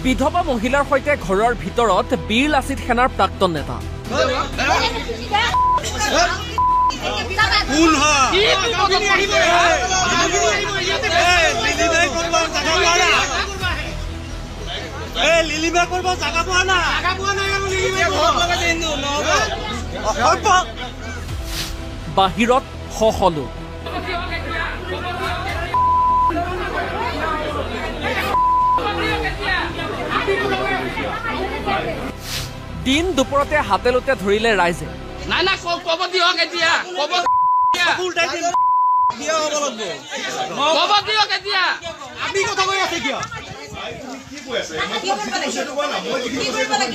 বিধৱা মহিলাৰ সৈতে ঘৰৰ ভিতৰত বীৰ লাচিত সেনাৰ প্ৰাক্তন নেতা বাহিৰত সহলো দিন দুপৰতে হাতেলোতে ধৰিলে ৰাইজে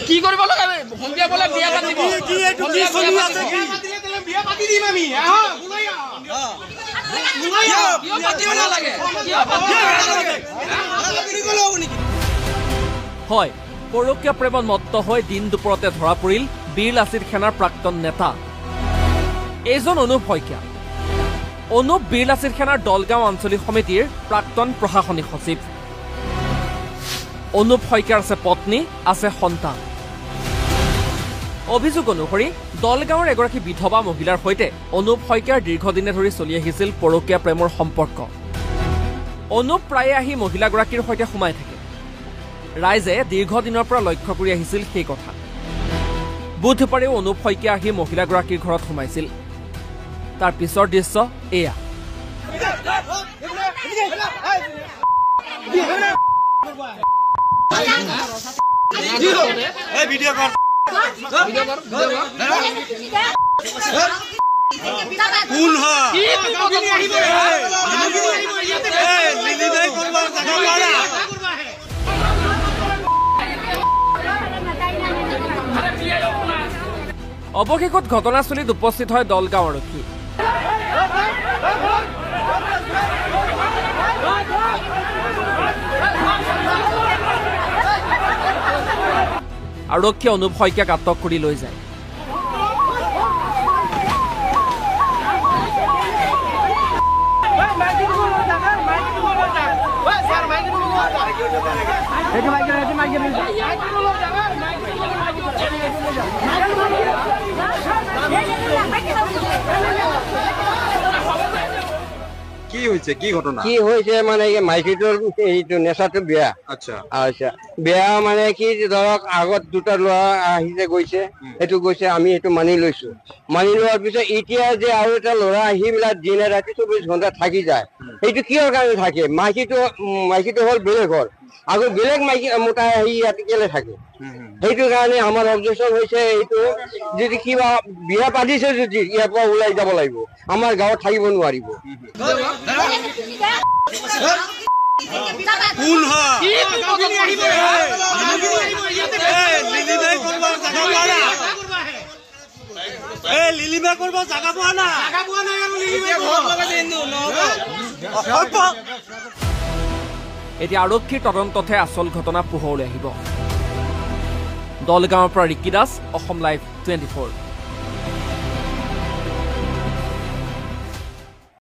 কি কৰিব লাগে ভন্টিয়া বলে বিয়া পাতিব হয় পৰকীয়া প্ৰেমত মত্ত হৈ দিন দুপৰতে ধৰা পৰিল বীৰ লাচিত সেনাৰ প্ৰাক্তন নেতা এইজন অনুপ শইকীয়া অনুপ বীৰ লাচিত সেনাৰ দলগাঁও আঞ্চলিক সমিতিৰ প্ৰাক্তন প্ৰশাসনিক সচিব অনুপ শইকীয়াৰ আছে পত্নী আছে সন্তান অভিযোগ অনুসৰি দলগাঁৱৰ এগৰাকী বিধৱা মহিলাৰ সৈতে অনুপ শইকীয়াৰ দীৰ্ঘদিনে ধৰি চলি আহিছিল পৰকীয়া প্ৰেমৰ সম্পৰ্ক অনুপ প্ৰায়ে আহি মহিলাগৰাকীৰ সৈতে সোমাই থাকে ৰাইজে দীৰ্ঘদিনৰ পৰা লক্ষ্য কৰি আহিছিল সেই কথা বুধবাৰেও অনুপ শইকীয়া আহি মহিলাগৰাকীৰ ঘৰত সোমাইছিল তাৰ পিছৰ দৃশ্য এয়া অৱশেষত ঘটনাস্থলীত উপস্থিত হয় দলগাঁও আৰক্ষী আৰক্ষীয়ে অনুপ শইকীয়াক আটক কৰি লৈ যায় কি হয়েছে মানে মাইকীটোৰ এইটো নেচাটো বেয়া আচ্ছা বেয়া মানে কি ধৰক আগত দুটা ল'ৰা আহিছে গৈছে সেইটো গৈছে আমি এইটো মানি লৈছো মানি লোৱাৰ পিছত এতিয়া যে আৰু এটা ল'ৰা আহি পেলাই দিনে ৰাতি 24 ঘণ্টা থাকি যায় সেইটো কিহৰ কাৰণে থাকে মাইকীটো হ'ল বেলেগ হ'ল আগত বেলেগ মাইকী মোটা আহি ইয়াত কেলে থাকে সেইটো কাৰণে আমাৰ অবজেকশ্যন হৈছে এইটো যদি কিবা বিয়া পাতিছে যদি ইয়াৰ পৰা ওলাই যাব লাগিব আমাৰ গাঁৱত থাকিব নোৱাৰিব এতিয়া আৰক্ষীৰ তদন্ততহে আচল ঘটনা পোহৰলৈ আহিব দলগাঁৱৰ পৰা ৰিকি দাস অসম লাইভ 24